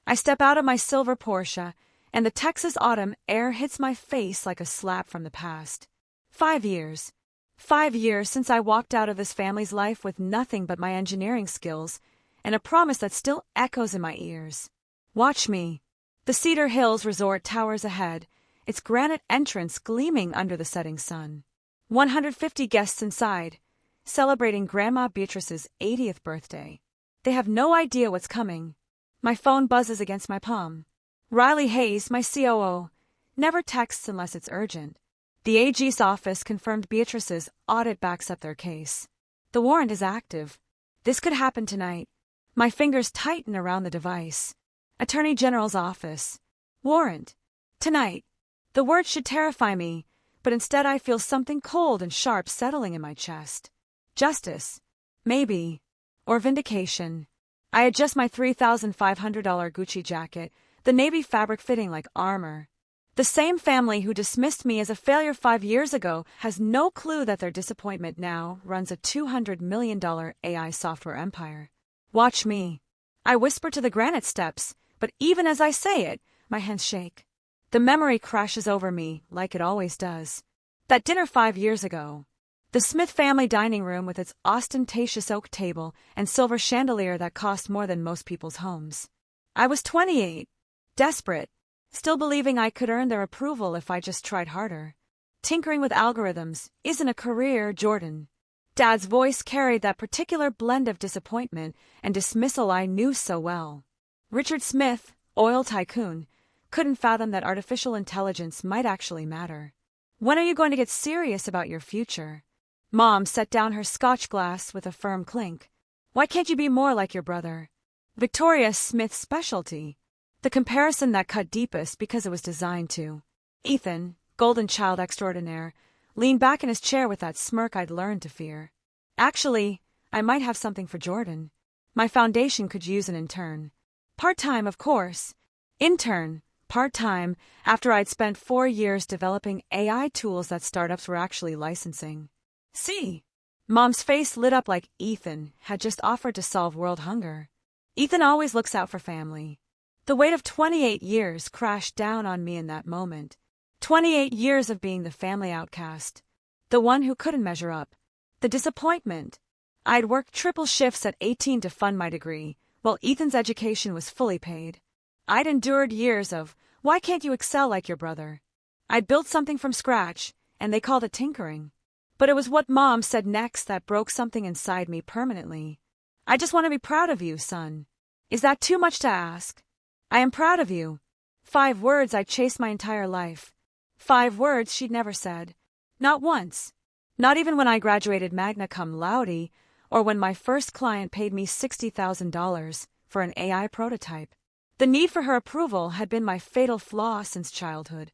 I step out of my silver Porsche, and the Texas autumn air hits my face like a slap from the past. 5 years. 5 years since I walked out of this family's life with nothing but my engineering skills and a promise that still echoes in my ears. Watch me. The Cedar Hills Resort towers ahead, its granite entrance gleaming under the setting sun. 150 guests inside, celebrating Grandma Beatrice's 80th birthday. They have no idea what's coming. My phone buzzes against my palm. Riley Hayes, my COO, never texts unless it's urgent. The AG's office confirmed Beatrice's audit backs up their case. The warrant is active. This could happen tonight. My fingers tighten around the device. Attorney General's office. Warrant. Tonight. The word should terrify me, but instead I feel something cold and sharp settling in my chest. Justice. Maybe. Or vindication. I adjust my $3,500 Gucci jacket, the navy fabric fitting like armor. The same family who dismissed me as a failure 5 years ago has no clue that their disappointment now runs a $200 million AI software empire. Watch me. I whisper to the granite steps, but even as I say it, my hands shake. The memory crashes over me, like it always does. That dinner 5 years ago. The Smith family dining room with its ostentatious oak table and silver chandelier that cost more than most people's homes. I was 28, desperate, still believing I could earn their approval if I just tried harder. Tinkering with algorithms isn't a career, Jordan. Dad's voice carried that particular blend of disappointment and dismissal I knew so well. Richard Smith, oil tycoon, couldn't fathom that artificial intelligence might actually matter. When are you going to get serious about your future? Mom set down her scotch glass with a firm clink. Why can't you be more like your brother? Victoria Smith's specialty. The comparison that cut deepest because it was designed to. Ethan, golden child extraordinaire, leaned back in his chair with that smirk I'd learned to fear. Actually, I might have something for Jordan. My foundation could use an intern. Part-time, of course. Intern. Part-time, after I'd spent 4 years developing AI tools that startups were actually licensing. See? Mom's face lit up like Ethan had just offered to solve world hunger. Ethan always looks out for family. The weight of 28 years crashed down on me in that moment. 28 years of being the family outcast. The one who couldn't measure up. The disappointment. I'd worked triple shifts at 18 to fund my degree, while Ethan's education was fully paid. I'd endured years of, why can't you excel like your brother? I'd built something from scratch, and they called it tinkering. But it was what Mom said next that broke something inside me permanently. I just want to be proud of you, son. Is that too much to ask? I am proud of you. 5 words I chased my entire life. 5 words she'd never said. Not once. Not even when I graduated magna cum laude, or when my first client paid me $60,000 for an AI prototype. The need for her approval had been my fatal flaw since childhood.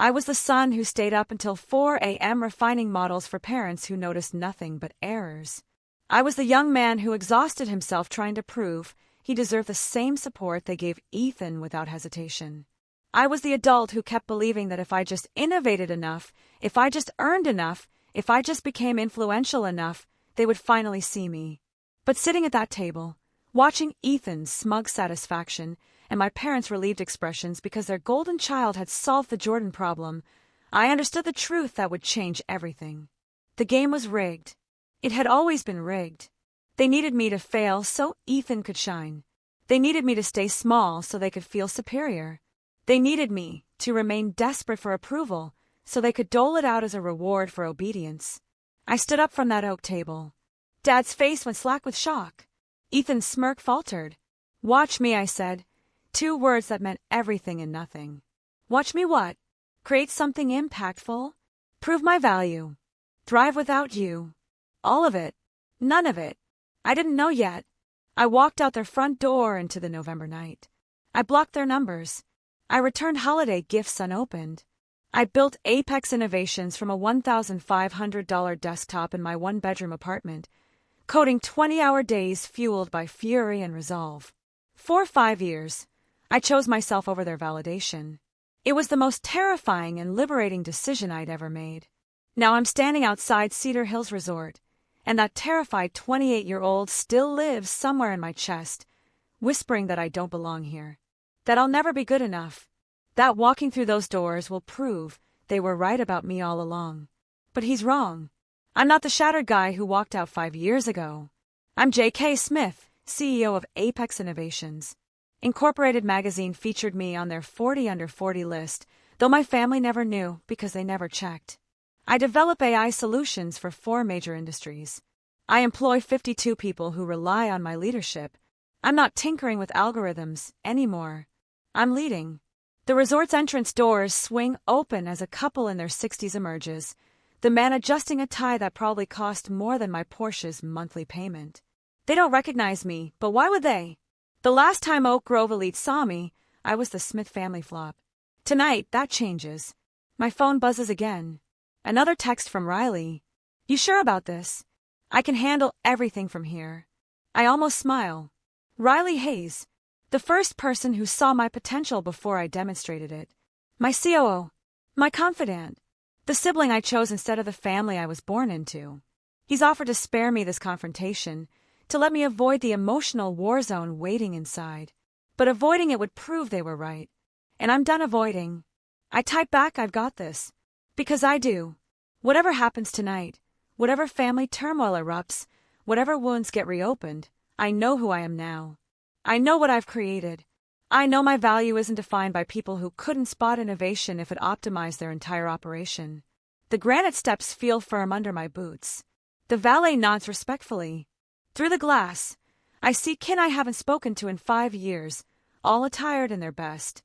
I was the son who stayed up until 4 a.m. refining models for parents who noticed nothing but errors. I was the young man who exhausted himself trying to prove he deserved the same support they gave Ethan without hesitation. I was the adult who kept believing that if I just innovated enough, if I just earned enough, if I just became influential enough, they would finally see me. But sitting at that table, watching Ethan's smug satisfaction and my parents' relieved expressions because their golden child had solved the Jordan problem, I understood the truth that would change everything. The game was rigged. It had always been rigged. They needed me to fail so Ethan could shine. They needed me to stay small so they could feel superior. They needed me to remain desperate for approval so they could dole it out as a reward for obedience. I stood up from that oak table. Dad's face went slack with shock. Ethan's smirk faltered. Watch me, I said. 2 words that meant everything and nothing. Watch me what? Create something impactful? Prove my value. Thrive without you. All of it. None of it. I didn't know yet. I walked out their front door into the November night. I blocked their numbers. I returned holiday gifts unopened. I built Apex Innovations from a $1,500 desktop in my 1-bedroom apartment, coding 20-hour days fueled by fury and resolve. For 5 years, I chose myself over their validation. It was the most terrifying and liberating decision I'd ever made. Now I'm standing outside Cedar Hills Resort, and that terrified 28-year-old still lives somewhere in my chest, whispering that I don't belong here. that I'll never be good enough, that walking through those doors will prove they were right about me all along. But he's wrong. I'm not the shattered guy who walked out 5 years ago. I'm J.K. Smith, CEO of Apex Innovations. Incorporated magazine featured me on their 40 under 40 list, though my family never knew because they never checked. I develop AI solutions for 4 major industries. I employ 52 people who rely on my leadership. I'm not tinkering with algorithms anymore. I'm leading. The resort's entrance doors swing open as a couple in their 60s emerges, the man adjusting a tie that probably cost more than my Porsche's monthly payment. They don't recognize me, but why would they? The last time Oak Grove Elite saw me, I was the Smith family flop. Tonight, that changes. My phone buzzes again. Another text from Riley. You sure about this? I can handle everything from here. I almost smile. Riley Hayes, the first person who saw my potential before I demonstrated it. My COO. My confidant. The sibling I chose instead of the family I was born into. He's offered to spare me this confrontation, to let me avoid the emotional war zone waiting inside. But avoiding it would prove they were right. And I'm done avoiding. I type back, I've got this. Because I do. Whatever happens tonight, whatever family turmoil erupts, whatever wounds get reopened, I know who I am now. I know what I've created. I know my value isn't defined by people who couldn't spot innovation if it optimized their entire operation. The granite steps feel firm under my boots. The valet nods respectfully. Through the glass, I see kin I haven't spoken to in 5 years, all attired in their best,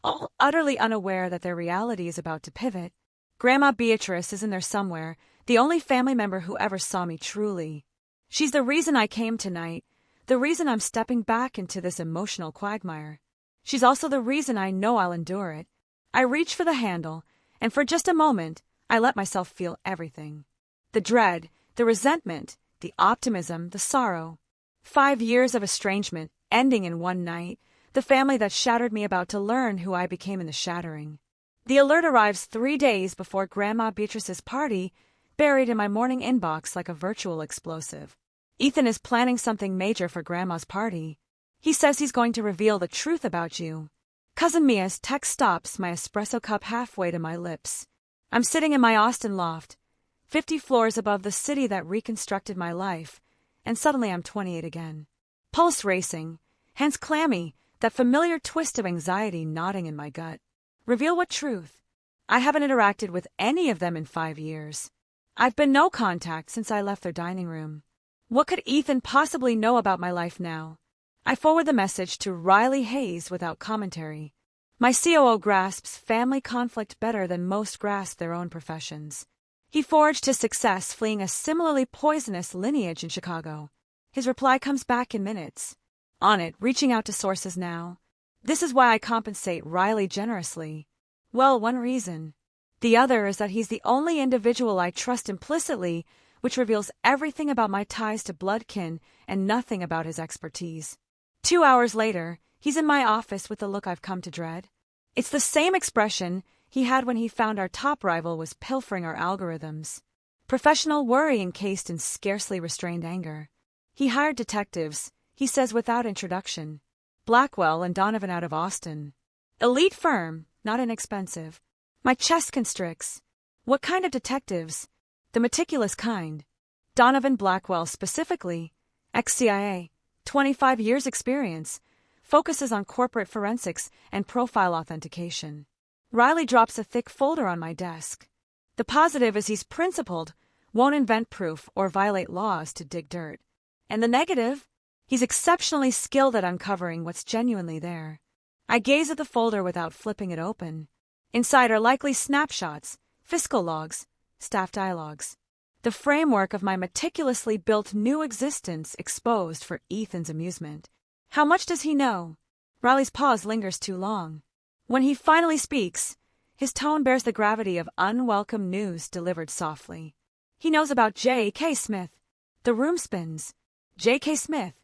all utterly unaware that their reality is about to pivot. Grandma Beatrice is in there somewhere, the only family member who ever saw me truly. She's the reason I came tonight, the reason I'm stepping back into this emotional quagmire. She's also the reason I know I'll endure it. I reach for the handle, and for just a moment, I let myself feel everything. The dread, the resentment, the optimism, the sorrow. 5 years of estrangement, ending in one night, the family that shattered me about to learn who I became in the shattering. The alert arrives 3 days before Grandma Beatrice's party, buried in my morning inbox like a virtual explosive. Ethan is planning something major for Grandma's party. He says he's going to reveal the truth about you. Cousin Mia's text stops my espresso cup halfway to my lips. I'm sitting in my Austin loft, 50 floors above the city that reconstructed my life, and suddenly I'm 28 again. Pulse racing, hands clammy, that familiar twist of anxiety gnawing in my gut. Reveal what truth? I haven't interacted with any of them in 5 years. I've been no contact since I left their dining room. What could Ethan possibly know about my life now? I forward the message to Riley Hayes without commentary. My COO grasps family conflict better than most grasp their own professions. He forged his success fleeing a similarly poisonous lineage in Chicago. His reply comes back in minutes. On it, reaching out to sources now. This is why I compensate Riley generously. Well, one reason. The other is that he's the only individual I trust implicitly, which reveals everything about my ties to blood kin and nothing about his expertise. 2 hours later, he's in my office with the look I've come to dread. It's the same expression he had when he found our top rival was pilfering our algorithms. Professional worry encased in scarcely restrained anger. He hired detectives, he says without introduction. Blackwell and Donovan out of Austin. Elite firm, not inexpensive. My chest constricts. What kind of detectives? The meticulous kind. Donovan Blackwell specifically, ex-CIA, 25 years experience, focuses on corporate forensics and profile authentication. Riley drops a thick folder on my desk. The positive is he's principled, won't invent proof or violate laws to dig dirt. And the negative? He's exceptionally skilled at uncovering what's genuinely there. I gaze at the folder without flipping it open. Inside are likely snapshots, fiscal logs, staff dialogues. The framework of my meticulously built new existence exposed for Ethan's amusement. How much does he know? Riley's pause lingers too long. When he finally speaks, his tone bears the gravity of unwelcome news delivered softly. He knows about J.K. Smith. The room spins. J.K. Smith.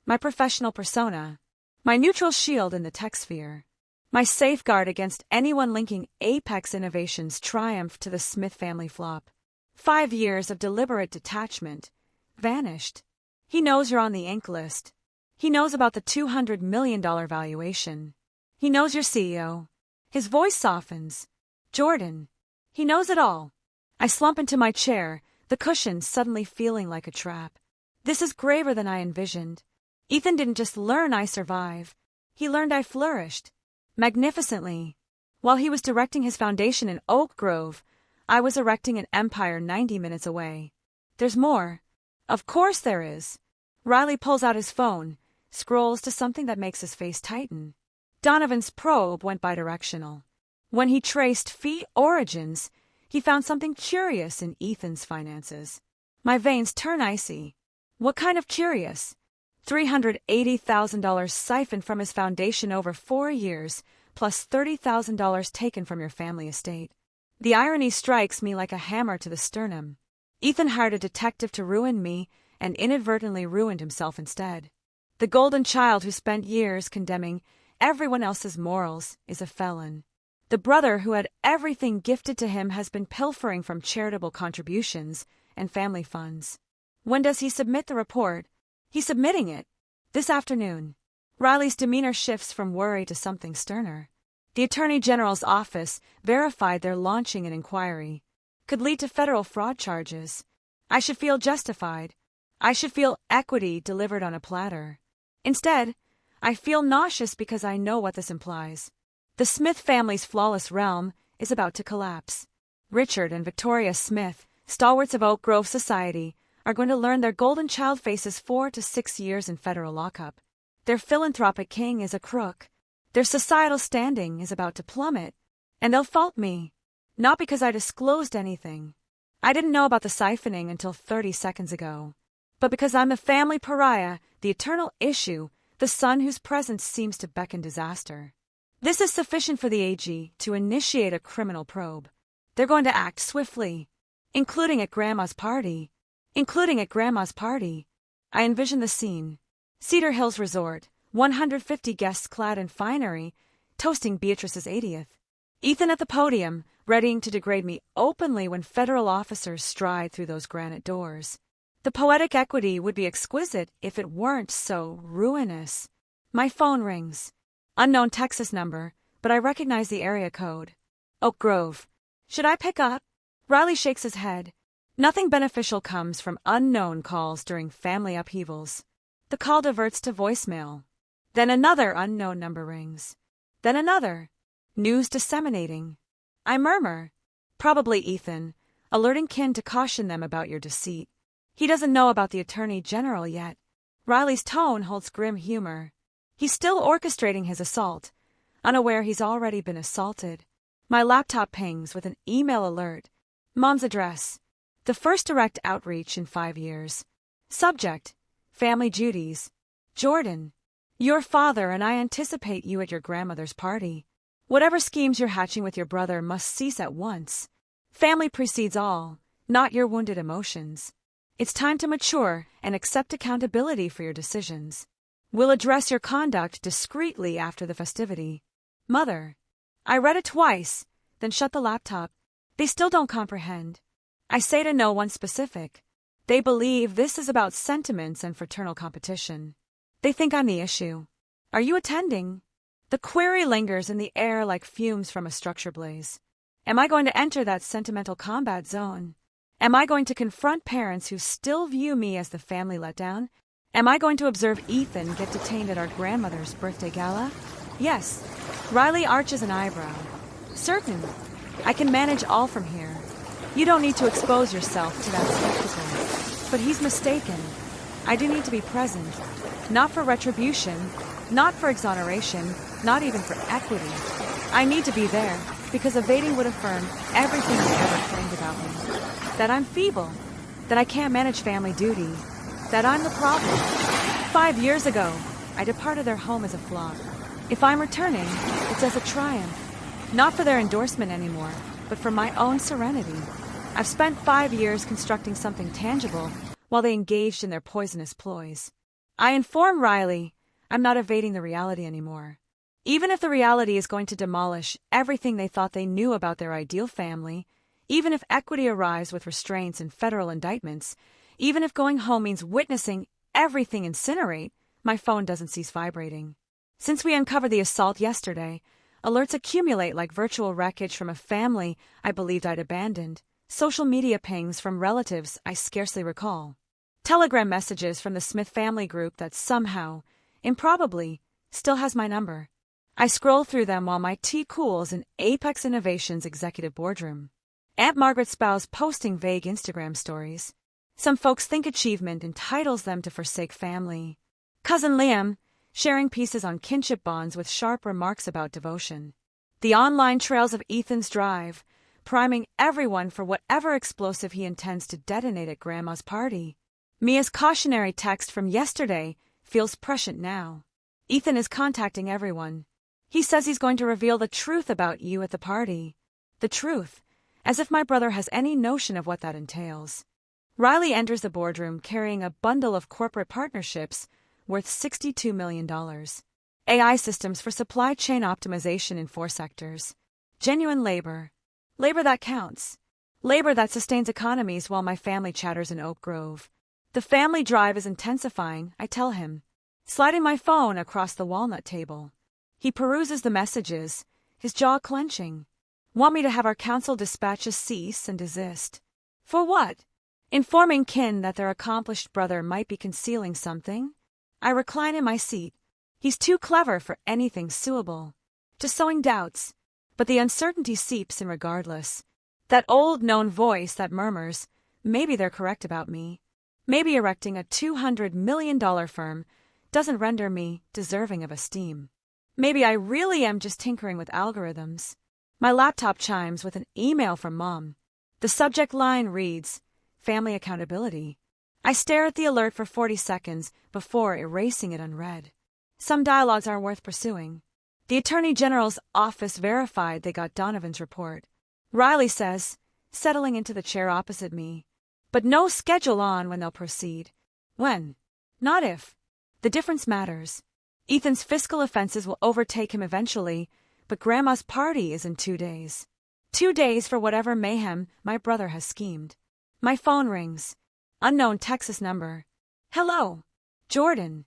My professional persona. My neutral shield in the tech sphere. My safeguard against anyone linking Apex Innovations' triumph to the Smith family flop. 5 years of deliberate detachment. Vanished. He knows you're on the Inc. list. He knows about the $200 million valuation. He knows you're CEO. His voice softens. Jordan. He knows it all. I slump into my chair, the cushions suddenly feeling like a trap. This is graver than I envisioned. Ethan didn't just learn I survive. He learned I flourished. Magnificently. While he was directing his foundation in Oak Grove, I was erecting an empire 90 minutes away. There's more. Of course there is. Riley pulls out his phone, scrolls to something that makes his face tighten. Donovan's probe went bidirectional. When he traced fee origins, he found something curious in Ethan's finances. My veins turn icy. What kind of curious? $380,000 siphoned from his foundation over 4 years, plus $30,000 taken from your family estate. The irony strikes me like a hammer to the sternum. Ethan hired a detective to ruin me and inadvertently ruined himself instead. The golden child who spent years condemning everyone else's morals is a felon. The brother who had everything gifted to him has been pilfering from charitable contributions and family funds. When does he submit the report? He's submitting it. This afternoon. Riley's demeanor shifts from worry to something sterner. The Attorney General's office verified they're launching an inquiry. Could lead to federal fraud charges. I should feel justified. I should feel equity delivered on a platter. Instead, I feel nauseous because I know what this implies. The Smith family's flawless realm is about to collapse. Richard and Victoria Smith, stalwarts of Oak Grove society, are going to learn their golden child faces 4 to 6 years in federal lockup. Their philanthropic king is a crook. Their societal standing is about to plummet. And they'll fault me. Not because I disclosed anything. I didn't know about the siphoning until 30 seconds ago. But because I'm the family pariah, the eternal issue, the son whose presence seems to beckon disaster. This is sufficient for the AG to initiate a criminal probe. They're going to act swiftly, including at Grandma's party. I envision the scene. Cedar Hills Resort, 150 guests clad in finery, toasting Beatrice's 80th. Ethan at the podium, readying to degrade me openly when federal officers stride through those granite doors. The poetic equity would be exquisite if it weren't so ruinous. My phone rings. Unknown Texas number, but I recognize the area code. Oak Grove. Should I pick up? Riley shakes his head. Nothing beneficial comes from unknown calls during family upheavals. The call diverts to voicemail. Then another unknown number rings. Then another. News disseminating. I murmur. Probably Ethan, alerting kin to caution them about your deceit. He doesn't know about the Attorney General yet. Riley's tone holds grim humor. He's still orchestrating his assault, unaware he's already been assaulted. My laptop pings with an email alert. Mom's address. The first direct outreach in 5 years. Subject. Family duties. Jordan. Your father and I anticipate you at your grandmother's party. Whatever schemes you're hatching with your brother must cease at once. Family precedes all, not your wounded emotions. It's time to mature and accept accountability for your decisions. We'll address your conduct discreetly after the festivity. Mother. I read it twice, then shut the laptop. They still don't comprehend. I say to no one specific. They believe this is about sentiments and fraternal competition. They think I'm the issue. Are you attending? The query lingers in the air like fumes from a structure blaze. Am I going to enter that sentimental combat zone? Am I going to confront parents who still view me as the family letdown? Am I going to observe Ethan get detained at our grandmother's birthday gala? Yes. Riley arches an eyebrow. Certain. I can manage all from here. You don't need to expose yourself to that spectacle. But he's mistaken. I do need to be present. Not for retribution, not for exoneration, not even for equity. I need to be there, because evading would affirm everything they ever claimed about me. That I'm feeble, that I can't manage family duty, that I'm the problem. 5 years ago, I departed their home as a flop. If I'm returning, it's as a triumph. Not for their endorsement anymore, but for my own serenity. I've spent 5 years constructing something tangible while they engaged in their poisonous ploys. I inform Riley I'm not evading the reality anymore. Even if the reality is going to demolish everything they thought they knew about their ideal family, even if equity arrives with restraints and federal indictments, even if going home means witnessing everything incinerate, my phone doesn't cease vibrating. Since we uncovered the assault yesterday, alerts accumulate like virtual wreckage from a family I believed I'd abandoned, social media pings from relatives I scarcely recall, Telegram messages from the Smith family group that somehow, improbably, still has my number. I scroll through them while my tea cools in Apex Innovation's executive boardroom. Aunt Margaret's spouse posting vague Instagram stories. Some folks think achievement entitles them to forsake family. Cousin Liam sharing pieces on kinship bonds with sharp remarks about devotion. The online trails of Ethan's drive, priming everyone for whatever explosive he intends to detonate at Grandma's party. Mia's cautionary text from yesterday feels prescient now. Ethan is contacting everyone. He says he's going to reveal the truth about you at the party. The truth, as if my brother has any notion of what that entails. Riley enters the boardroom carrying a bundle of corporate partnerships worth $62 million. AI systems for supply chain optimization in 4 sectors. Genuine labor. Labor that counts. Labor that sustains economies while my family chatters in Oak Grove. The family drive is intensifying, I tell him, sliding my phone across the walnut table. He peruses the messages, his jaw clenching. Want me to have our council dispatches cease and desist. For what? Informing kin that their accomplished brother might be concealing something? I recline in my seat. He's too clever for anything suable. Just sowing doubts, but the uncertainty seeps in regardless. That old known voice that murmurs, maybe they're correct about me. Maybe erecting a $200 million firm doesn't render me deserving of esteem. Maybe I really am just tinkering with algorithms. My laptop chimes with an email from Mom. The subject line reads, Family Accountability. I stare at the alert for 40 seconds before erasing it unread. Some dialogues are worth pursuing. The Attorney General's office verified they got Donovan's report. Riley says, settling into the chair opposite me. But no schedule on when they'll proceed. When? Not if. The difference matters. Ethan's fiscal offenses will overtake him eventually, but Grandma's party is in 2 days. 2 days for whatever mayhem my brother has schemed. My phone rings. Unknown Texas number. Hello. Jordan.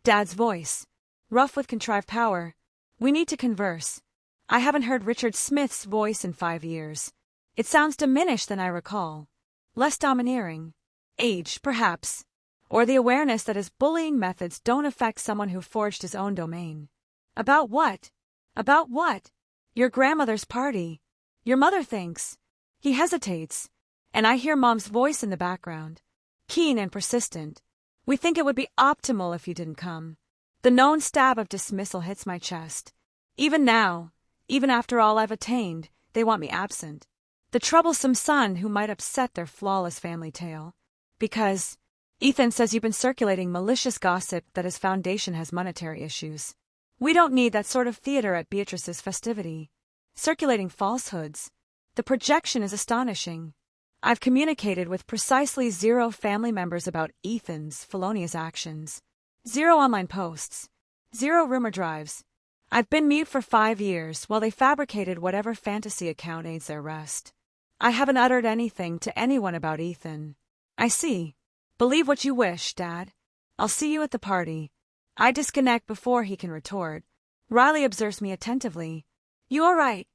Dad's voice. Rough with contrived power. We need to converse. I haven't heard Richard Smith's voice in 5 years. It sounds diminished than I recall. Less domineering. Age, perhaps. Or the awareness that his bullying methods don't affect someone who forged his own domain. About what? About what? Your grandmother's party. Your mother thinks. He hesitates, and I hear Mom's voice in the background. Keen and persistent. We think it would be optimal if you didn't come. The known stab of dismissal hits my chest. Even now, even after all I've attained, they want me absent. The troublesome son who might upset their flawless family tale. Because Ethan says you've been circulating malicious gossip that his foundation has monetary issues. We don't need that sort of theater at Beatrice's festivity. Circulating falsehoods. The projection is astonishing. I've communicated with precisely 0 family members about Ethan's felonious actions. 0 online posts. 0 rumor drives. I've been mute for 5 years while they fabricated whatever fantasy account aids their rest. I haven't uttered anything to anyone about Ethan. I see. Believe what you wish, Dad. I'll see you at the party. I disconnect before he can retort. Riley observes me attentively. You all right?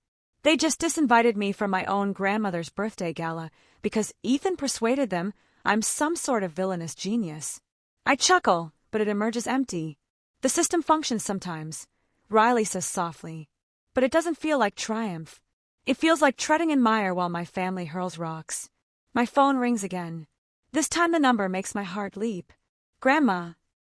They just disinvited me from my own grandmother's birthday gala because Ethan persuaded them I'm some sort of villainous genius. I chuckle, but it emerges empty. The system functions sometimes, Riley says softly. But it doesn't feel like triumph. It feels like treading in mire while my family hurls rocks. My phone rings again. This time the number makes my heart leap. Grandma.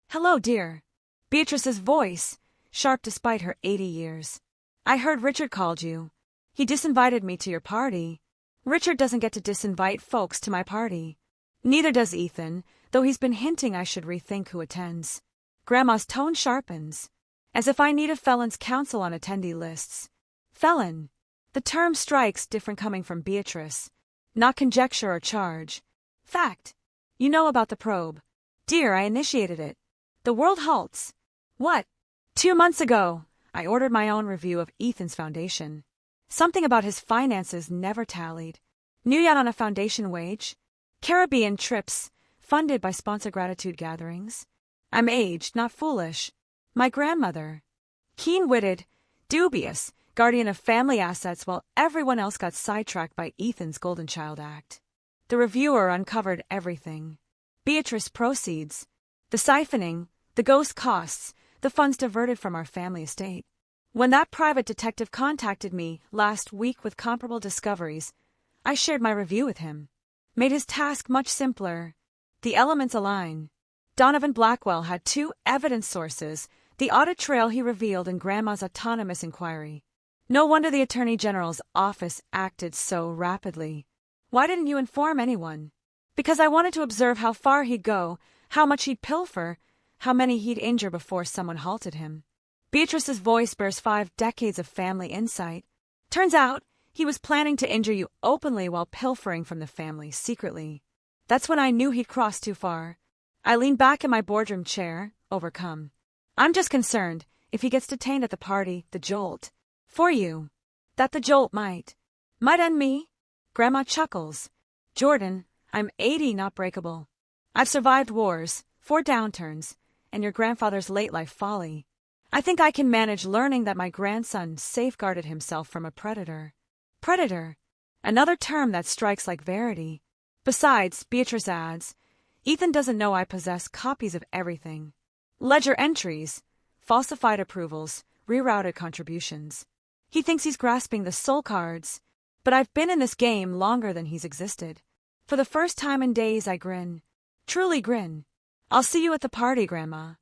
Hello, dear. Beatrice's voice, sharp despite her 80 years. I heard Richard called you. He disinvited me to your party. Richard doesn't get to disinvite folks to my party. Neither does Ethan, though he's been hinting I should rethink who attends. Grandma's tone sharpens, as if I need a felon's counsel on attendee lists. Felon. The term strikes different coming from Beatrice. Not conjecture or charge. Fact. You know about the probe. Dear, I initiated it. The world halts. What? 2 months ago, I ordered my own review of Ethan's foundation. Something about his finances never tallied. New yet on a foundation wage. Caribbean trips, funded by sponsor gratitude gatherings. I'm aged, not foolish. My grandmother. Keen-witted, dubious, guardian of family assets while everyone else got sidetracked by Ethan's golden child act. The reviewer uncovered everything. Beatrice proceeds, the siphoning, the ghost costs, the funds diverted from our family estate. When that private detective contacted me last week with comparable discoveries, I shared my review with him. Made his task much simpler. The elements align. Donovan Blackwell had 2 evidence sources, the audit trail he revealed and Grandma's autonomous inquiry. No wonder the Attorney General's office acted so rapidly. Why didn't you inform anyone? Because I wanted to observe how far he'd go, how much he'd pilfer, how many he'd injure before someone halted him. Beatrice's voice bears 5 decades of family insight. Turns out, he was planning to injure you openly while pilfering from the family secretly. That's when I knew he'd crossed too far. I leaned back in my boardroom chair, overcome. I'm just concerned, if he gets detained at the party, the jolt. For you. That the jolt might end me? Grandma chuckles. Jordan, I'm 80, not breakable. I've survived wars, 4 downturns, and your grandfather's late-life folly. I think I can manage learning that my grandson safeguarded himself from a predator. Predator? Another term that strikes like verity. Besides, Beatrice adds, Ethan doesn't know I possess copies of everything. Ledger entries, falsified approvals, rerouted contributions. He thinks he's grasping the soul cards, but I've been in this game longer than he's existed. For the first time in days I grin. Truly grin. I'll see you at the party, Grandma.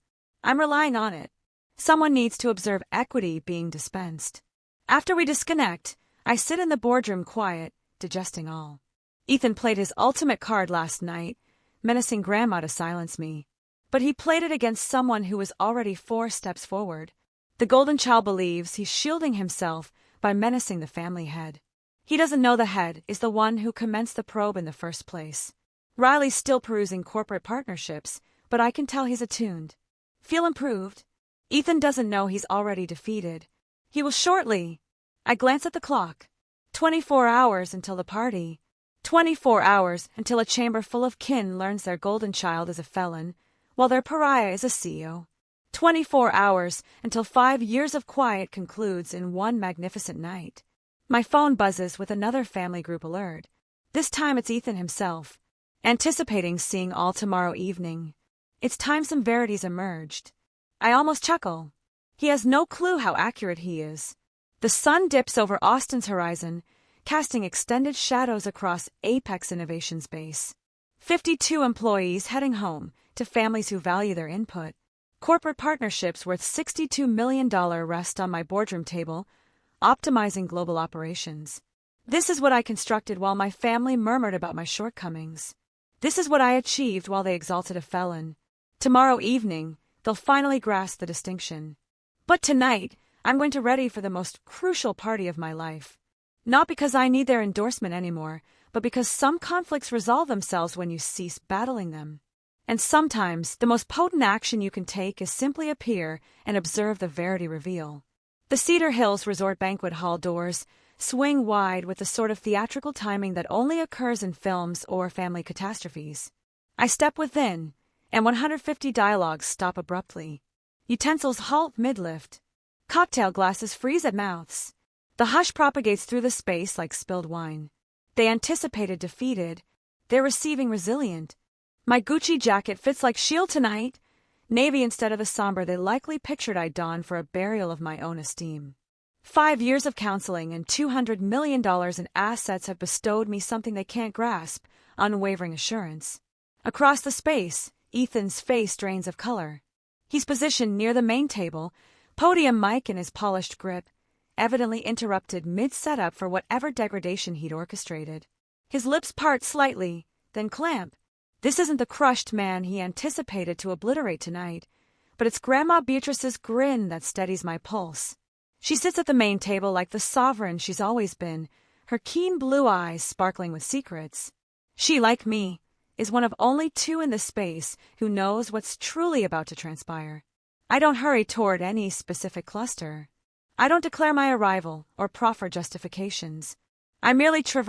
I'm relying on it. Someone needs to observe equity being dispensed. After we disconnect, I sit in the boardroom quiet, digesting all. Ethan played his ultimate card last night, menacing Grandma to silence me. But he played it against someone who was already 4 steps forward. The golden child believes he's shielding himself by menacing the family head. He doesn't know the head is the one who commenced the probe in the first place. Riley's still perusing corporate partnerships, but I can tell he's attuned. Feel improved? Ethan doesn't know he's already defeated. He will shortly. I glance at the clock. 24 hours until the party. 24 hours until a chamber full of kin learns their golden child is a felon, while their pariah is a CEO. 24 hours until 5 years of quiet concludes in one magnificent night. My phone buzzes with another family group alert. This time it's Ethan himself, anticipating seeing all tomorrow evening. It's time some verities emerged. I almost chuckle. He has no clue how accurate he is. The sun dips over Austin's horizon, casting extended shadows across Apex Innovation's base. 52 employees heading home to families who value their input. Corporate partnerships worth $62 million rest on my boardroom table, optimizing global operations. This is what I constructed while my family murmured about my shortcomings. This is what I achieved while they exalted a felon. Tomorrow evening, they'll finally grasp the distinction. But tonight, I'm going to ready for the most crucial party of my life. Not because I need their endorsement anymore, but because some conflicts resolve themselves when you cease battling them. And sometimes, the most potent action you can take is simply appear and observe the verity reveal. The Cedar Hills Resort Banquet Hall doors swing wide with the sort of theatrical timing that only occurs in films or family catastrophes. I step within, and 150 dialogues stop abruptly. Utensils halt mid-lift. Cocktail glasses freeze at mouths. The hush propagates through the space like spilled wine. They anticipated defeated. They're receiving resilient. My Gucci jacket fits like shield tonight. Navy instead of the somber they likely pictured I'd don for a burial of my own esteem. 5 years of counseling and $200 million in assets have bestowed me something they can't grasp, unwavering assurance. Across the space, Ethan's face drains of color. He's positioned near the main table, podium mic in his polished grip, evidently interrupted mid-setup for whatever degradation he'd orchestrated. His lips part slightly, then clamp. This isn't the crushed man he anticipated to obliterate tonight, but it's Grandma Beatrice's grin that steadies my pulse. She sits at the main table like the sovereign she's always been, her keen blue eyes sparkling with secrets. She, like me, is one of only 2 in the space who knows what's truly about to transpire. I don't hurry toward any specific cluster. I don't declare my arrival or proffer justifications. I merely traverse